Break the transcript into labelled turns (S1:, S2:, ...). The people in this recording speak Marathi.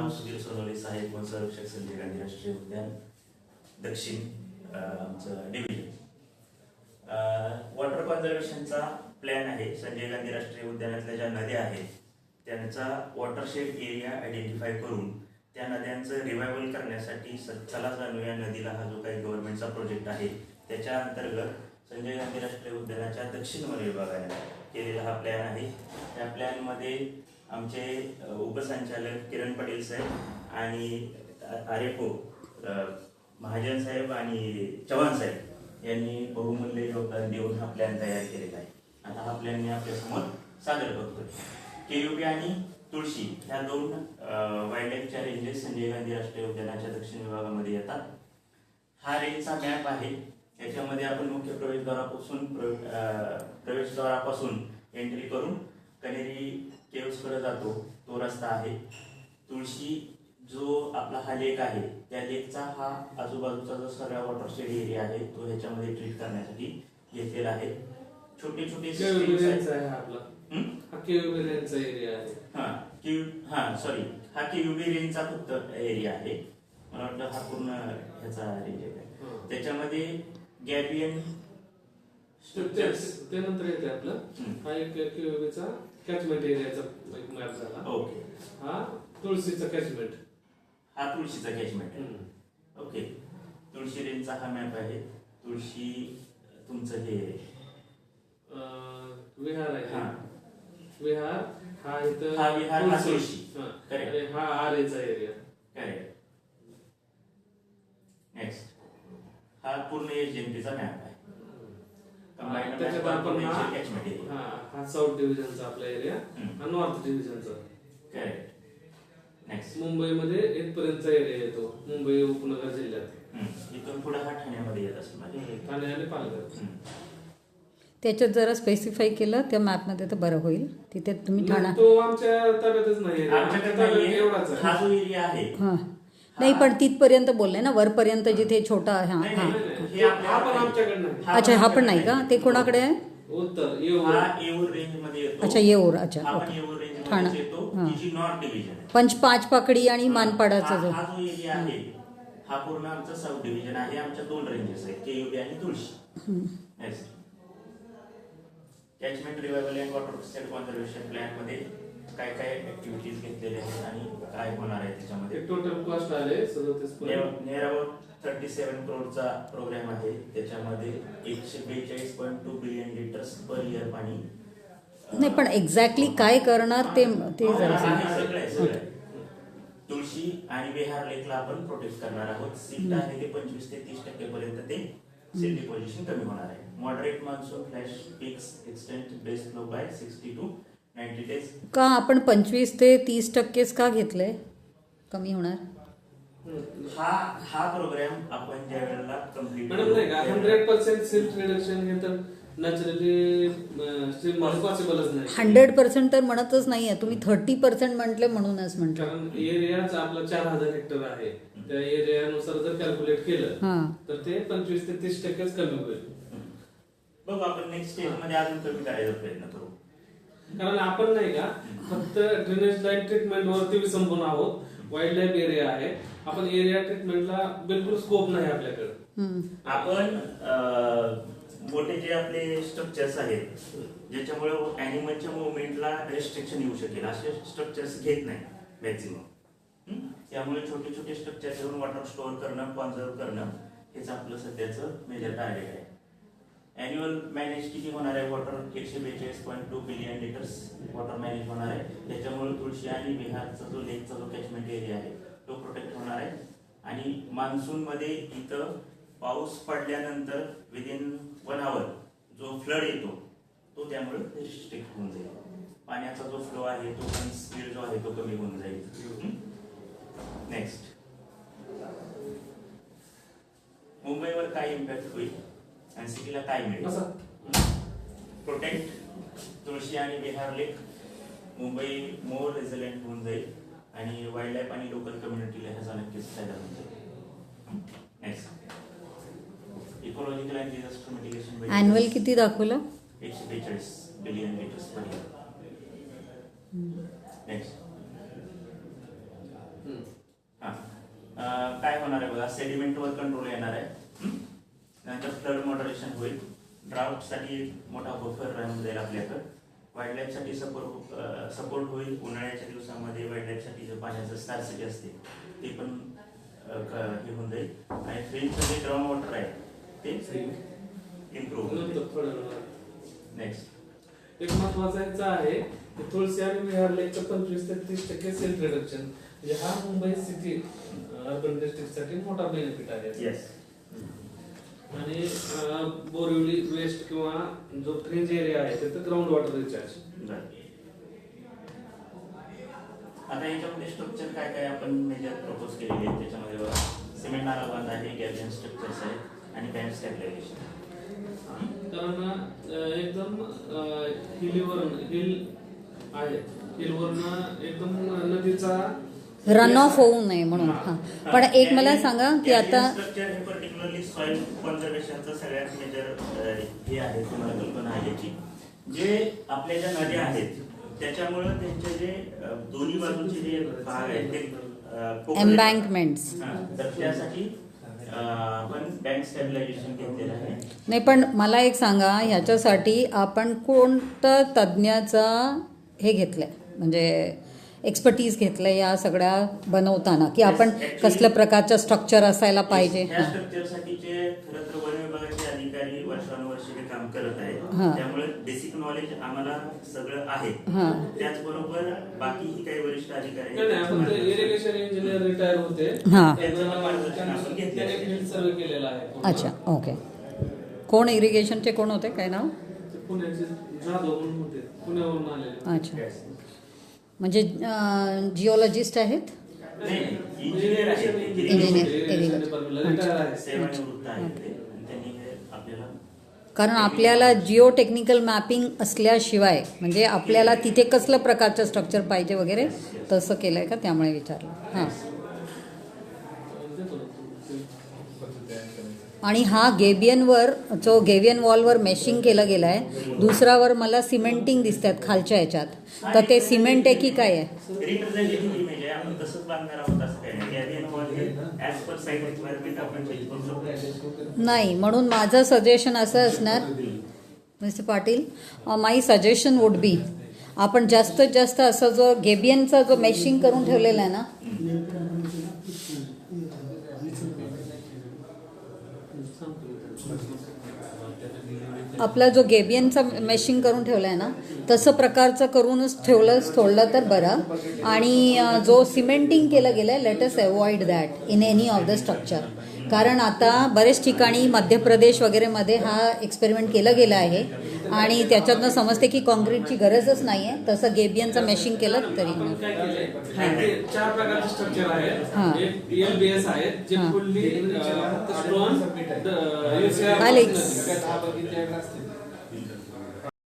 S1: नाव सुधीर सोनवणे, सहाय्यक वन संरक्षक, संजय गांधी राष्ट्रीय उद्यान दक्षिण, आमचं डिव्हिजन. वॉटर कन्झर्वेशनचा प्लॅन आहे. संजय गांधी राष्ट्रीय उद्यानातल्या ज्या नद्या आहेत त्यांचा वॉटरशेड एरिया आयडेंटिफाय करून त्या नद्यांचं रिवायवल करण्यासाठी चला जाणूया नदीला हा जो काही गव्हर्नमेंटचा प्रोजेक्ट आहे त्याच्या अंतर्गत संजय गांधी राष्ट्रीय उद्यानाच्या दक्षिण वन विभागाने केलेला हा प्लॅन आहे. त्या प्लॅनमध्ये आमचे उपसंचालक किरण पटेल साहेब आणि आरएफओ महाजन साहेब आणि चव्हाण साहेब यांनी बहुमूल्य योगदान देऊन हा प्लॅन तयार केलेला आहे. आता हा प्लॅन मी आपल्यासमोर सादर करतोय. केयुबी आणि तुळशी ह्या दोन वाईल्डलाईफच्या रेंजेस संजय गांधी राष्ट्रीय उद्यानाच्या दक्षिण विभागामध्ये येतात. हा रेंजचा मॅप आहे. याच्यामध्ये आपण मुख्य प्रवेशद्वारापासून एंट्री करून कनेरी केव्सकडे जातो तो रस्ता आहे. तुळशी जो आपला हा लेक आहे त्या लेकचा हा आजूबाजूचा जो सगळा वॉटरशेड एरिया आहे तो ह्याच्यामध्ये ट्रीट करण्यासाठी घेतलेला आहे. छोटे छोटे हा केयुबी रेंजचा फक्त एरिया आहे. मला वाटतं हा पूर्ण ह्याचा रेंज आहे. त्याच्यामध्ये गॅबियन
S2: त्यानंतर येते आपलं हा एक केयुबीचा कॅचमेंट एरियाचा एक मॅप झाला.
S1: ओके.
S2: हा तुळशीचा कॅचमेंट,
S1: हा तुळशीचा कॅचमेंट. ओके. तुळशी रेंजचा हा मॅप आहे. तुळशी तुमचं हे
S2: विहार आहे. विहार हा इथं
S1: हा विहार हा तुळशी.
S2: करेक्ट. हा आरेचा एरिया.
S1: करेक्ट. नेक्स्ट हा पूर्ण एचएमटीचा मॅप आहे.
S2: त्याच्यात आपण हा साऊथ डिव्हिजनचा आपला एरिया हा नॉर्थ डिव्हिजनचा.
S1: करेक्ट. नेक्स्ट
S2: मुंबईमध्ये इथपर्यंतचा एरिया येतो. मुंबई उपनगर जिल्ह्यात.
S1: इथून पुढे हा ठाण्यामध्ये येत असेल.
S2: ठाणे आणि पालघर.
S3: त्याच्यात जरा स्पेसिफाय केलं त्या मॅपमध्ये तर बरं होईल. तिथे तुम्ही ठाणा
S2: तो आमच्या ताब्यातच नाही.
S1: एवढाच हा जो एरिया आहे.
S3: हा नाही पण तिथपर्यंत बोलले ना, वरपर्यंत जिथे छोटा. हा हा अच्छा. हा पण नाही का? ते कोणाकडे आहे?
S2: उत्तर
S1: येऊर रेंज मध्ये येतो.
S3: अच्छा येऊर. अच्छा
S1: येऊर रेंज
S3: ठाणा.
S1: मध्ये येतो. जी नॉर्थ डिव्हिजन
S3: पाच पाकडी आणि मानपाडाचा जो
S1: हा जो एरिया आहे हा पूर्ण आमचा साऊथ डिव्हिजन आहे. आमच्या दोन रेंजेस आहेत, केयुबी आणि तुळशी. Catchment revival and water set conservation plan मध्ये काय काय ऍक्टिव्हिटीज घेतलेल्या आहेत आणि काय होणार आहे त्याच्यामध्ये.
S2: टोटल कॉस्ट आले
S1: 37 अबाउट 37 करोडचा प्रोग्राम आहे. त्याच्यामध्ये 142.2 बिलियन लिटर्स पर इयर पाणी.
S3: नाही पण एक्झॅक्टली काय करणार ते जरा
S1: सगळं. तुळशी आणि विहार लेकला आपण प्रोटेक्ट करणार आहोत. सिल्ट आहे ते 25 ते 30% पर्यंत ते सिल्ट डिपॉझिशन कमी होणार आहे. Moderate monsoon flash peaks extend base flow bye 60 to 90 days.
S3: का आपण 25 ते 30% का घेतलंय? कमी होणार.
S1: हा प्रोग्राम आपण ज्या वेळेला कंप्लीट
S2: नाही का 100% सिल्ट रिडक्शन हे तर नॅचरली पॉसिबलच नाही.
S3: 100% तर म्हणतच नाहीये तुम्ही. 30% म्हटलं म्हणूनच म्हटलं.
S2: कारण एरियाच आपला 4000 हेक्टर आहे. त्या एरियानुसार जर कॅल्क्युलेट केलं तर ते 25 ते 30% कमी होईल.
S1: बघू आपण नेक्स्ट स्टेज मध्ये अजून कमी करायचा प्रयत्न करू.
S2: कारण आपण नाही का फक्त ड्रेनेज लाईन ट्रीटमेंट वरती विसंबून आहोत. वाईल्ड लाईफ एरिया आहे. आपण एरिया ट्रीटमेंटला बिलकुल स्कोप नाही आपल्याकडे.
S1: आपण मोठे जे आपले स्ट्रक्चर्स आहेत ज्याच्यामुळे अॅनिमलच्या मुवमेंटला रेस्ट्रिक्शन येऊ शकेल असे स्ट्रक्चर्स घेत नाही मॅक्झिमम. त्यामुळे छोटे छोटे स्ट्रक्चर घेऊन वॉटर स्टोअर करणं, कॉन्झर्व करणं हेच आपलं सध्याचं मेजर टार्गेट आहे. अॅन्युअल मॅनेज किती होणार आहे? Water 142.2 billion litres water manage होणार आहे. त्याच्यामुळे तुळशी आणि विहारचा जो लेकचा जो कॅचमेंट एरिया आहे तो प्रोटेक्ट होणार आहे. आणि मान्सून मध्ये इथं पाऊस पडल्यानंतर विदिन 1 hour जो फ्लड येतो तो त्यामुळे रिस्ट्रिक्ट होऊन जाईल. पाण्याचा जो फ्लो आहे तो पण स्पीड जो आहे तो कमी होऊन जाईल. नेक्स्ट मुंबईवर काय इम्पॅक्ट होईल आणि सिटीला काय मिळेल? प्रोटेक्ट तुळशी आणि विहार लेक. मुंबई मोर रेझिलियंट होऊन जाईल आणि वाईल्ड लाईफ आणि लोकल कम्युनिटीला ह्याचा नक्कीच फायदा होऊन जाईल. Next ecological and disaster mitigation.
S3: Annual किती दाखवलं?
S1: 142 billion litres per year. Next काय होणार आहे बघा, सेडिमेंटवर कंट्रोल येणार आहे. नंतर फ्लड मॉडरेशन होईल. ड्राफ्टसाठी मोठा बफर राहून जाईल आपल्याकडं. वाईल्डलाईफसाठी सपोर्ट होईल. उन्हाळ्याच्या दिवसामध्ये वाईल्डलाईफसाठी जे पाण्याचं स्कार्सिटी असते ते पण हे होऊन जाईल. आणि फ्रीजचं जे ग्राउंड वॉटर आहे ते इम्प्रूव्ह होईल. नेक्स्ट
S2: एक महत्वाचा ह्याचा आहे की तुळशी आणि विहार लेकचं 25 ते 30% सेल्फ रिडक्शन, म्हणजे हा मुंबई सिटी अर्बन डिस्ट्रिक्ट साठी मोठा बेनिफिट आहे.
S1: येस.
S2: आणि बोरिवली वेस्ट किंवा जो फ्रिंज एरिया आहे तिथे ग्राउंड वॉटर रिचार्ज.
S1: आता याच्यामध्ये स्ट्रक्चर काय काय आपण मेजर प्रपोज केलेले आहेत त्याच्यामध्ये बघा, सिमेंट नाला बांध आहे, गॅबियन स्ट्रक्चर्स आहेत आणि बँड स्टॅबिलायझेशन.
S2: कारण एकदम हिलवरनं एकदम नदीचा
S3: रन ऑफ होऊ नये म्हणून. हा, पण एक मला सांगा की आता
S1: स्ट्रक्चर हे पर्टिक्युलरली सॉइल कन्झर्वेशनचं सगळ्यात मेजर हे आहे, तुम्हाला कल्पना आहे याची. जे आपल्या ज्या नद्या आहेत त्याच्यामुळं त्यांचे जे दोन्ही बाजूचे जे भाग आहेत ते
S3: एम्बँकमेंट्स,
S1: तर त्यासाठी आपण बँक स्टॅबिलायझेशन घेतलेलं आहे.
S3: नाही पण मला एक सांगा, ह्याच्यासाठी आपण कोणतं तज्ज्ञाचा हे घेतलंय, म्हणजे एक्सपर्टीज घेतलंय या सगळ्या बनवताना, की आपण कसल्या प्रकारचं स्ट्रक्चर असायला पाहिजे?
S1: या स्ट्रक्चरसाठीचे खरं तर वन विभागाचे अधिकारी वर्षानुवर्ष हे काम करत आहेत. त्यामुळे बेसिक नॉलेज आम्हाला सगळं आहे. त्याचबरोबर बाकीही काही वरिष्ठ अधिकारी
S2: इरिगेशन इंजिनियर रिटायर होते, त्याने फील्ड सर्वे केलेला आहे.
S3: अच्छा, ओके. कोण इरिगेशनचे कोण होते, काय नाव?
S2: पुण्याचे जाधव म्हणून होते, पुण्यावरून आलेले.
S3: अच्छा, म्हणजे जिओलॉजिस्ट आहेत?
S1: इंजिनियर आहेत,
S2: रिटायर आहे.
S1: सेवानिवृत्त आहेत ते, आणि त्यांनी हे आपल्याला,
S3: कारण आपल्याला जिओ टेक्निकल मॅपिंग असल्याशिवाय म्हणजे आपल्याला तिथे कसलं प्रकारचं स्ट्रक्चर पाहिजे वगैरे तसं केलंय का, त्यामुळे विचारलं. हां. आणि हा गेबियनवर, जो गेबियन वॉलवर मेशिंग केलं गेलं आहे, दुसरावर मला सिमेंटिंग दिसतात खालच्या ह्याच्यात, तर ते सिमेंट आहे की काय आहे?
S1: रिप्रेझेंटेटिव्ह इमेज आहे, आपण तसंच बांधणार आहोत असं काही नाही. गॅबियन वॉल हे ॲज पर साईट रिक्वायरमेंट आपण चेंज करू शकतो.
S3: नाही, म्हणून माझं सजेशन असं असणार mister Patil, my suggestion would be, आपण जास्तीत जास्त असं जो गेबियनचा जो मेशिंग करून ठेवलेला आहे ना, आपला जो गेबियनचा मेशिंग करून ठेवला आहे ना, तसं प्रकारचं करूनच ठेवलं तर बरं. आणि जो सिमेंटिंग केलं गेलं आहे, let us avoid that in any of the structure. कारण आता बरेच ठिकाणी मध्य प्रदेश वगैरेमध्ये हा एक्सपेरिमेंट केलं गेलं आहे आणि त्याच्यातनं समजते की कॉन्क्रीटची गरजच नाही आहे. तसं गेबियनचं मेशिंग केलं तरी.
S2: चार प्रकारचे स्ट्रक्चर आहेत. एक ELBS आहे जे फुल्ली स्टोन
S3: Alex.